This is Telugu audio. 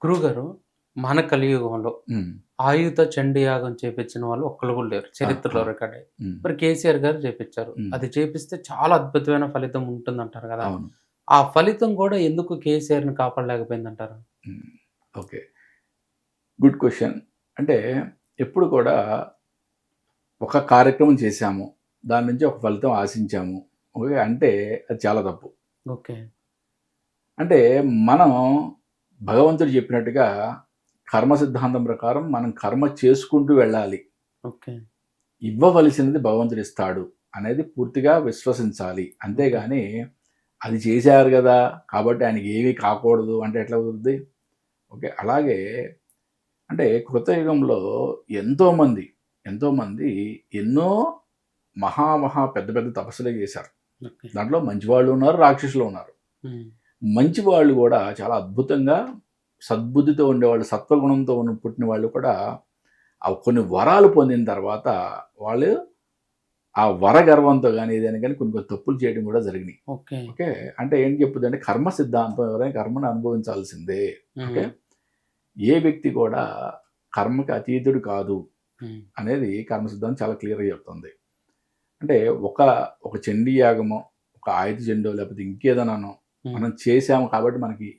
గురువుగారు, మన కలియుగంలో హ్మ్. ఆయుధ చండీ యాగం చేపించిన వాళ్ళు ఒక్కళ్ళు కూడా లేరు. ఆ! చరిత్రలో ఆ! రికార్డ్ అయ్యి. హ్మ్. మరి కేసీఆర్ గారు చేపించారు. హ్మ్. అది చేపిస్తే చాలా అద్భుతమైన ఫలితం ఉంటుందంటారు గదా! అవును. ఆ ఫలితం కూడా ఎందుకు కేసీఆర్‌ని కాపాడలేకపోయిందంటారు? హ్మ్. ఓకే. Good question. అంటే ఎప్పుడు కూడా ఒక కార్యక్రమం చేశాము. దాని నుంచి ఒక ఫలితం ఆశించాము. ఓకే. అంటే అది చాలా తప్పు. ఓకే. అంటే మనం భగవంతుడు చెప్పినట్టుగా కర్మ సిద్ధాంతం ప్రకారం మనం కర్మ చేసుకుంటూ వెళ్ళాలి. ఓకే. ఇవ్వవలసినది భగవంతుడిస్తాడు అనేది పూర్తిగా విశ్వసించాలి. ఓకే. అంతేగాని అది చేశారు గదా! కాబట్టి ఆయనకి ఏమీ కాకూడదు అంటే ఎట్లా కుదురుద్ది? ఓకే. అలాగే అంటే కృతయుగంలో ఎంతోమంది, ఎంతోమంది ఎన్నో మహా పెద్ద పెద్ద తపస్సులే చేశారు. ఓకే. దాంట్లో మంచి వాళ్ళు ఉన్నారు, రాక్షసులు ఉన్నారు. హ్మ్. మంచి వాళ్ళు గూడా చాలా అద్భుతంగా సద్బుద్ధితో ఉండేవాళ్ళు, సత్వగుణంతో పుట్టిన వాళ్ళు కూడా కొన్ని వరాలు పొందిన తర్వాత వాళ్ళు ఆ వర గర్వంతో గాని, ఏదైనా గాని కొన్ని కొన్ని తప్పులు చేయడం కూడా జరిగినాయి. ఓకే. ఓకే. అంటే ఏం చెప్పుద్దంటే కర్మ సిద్ధాంతం ఎవరైనా కర్మను అనుభవించాల్సిందే. ఓకే. హ్మ్. ఏ వ్యక్తి కూడా కర్మకి అతీతుడు కాదు హ్మ్. అనేది కర్మ సిద్ధాంతం చాలా క్లియర్‌గా చెప్తుంది. అంటే ఒక ఒక చండీ యాగమో, ఒక ఆయుధ చెండో లేకపోతే ఇంకేదైనానో హ్మ్. మనం చేశాము కాబట్టి మనకి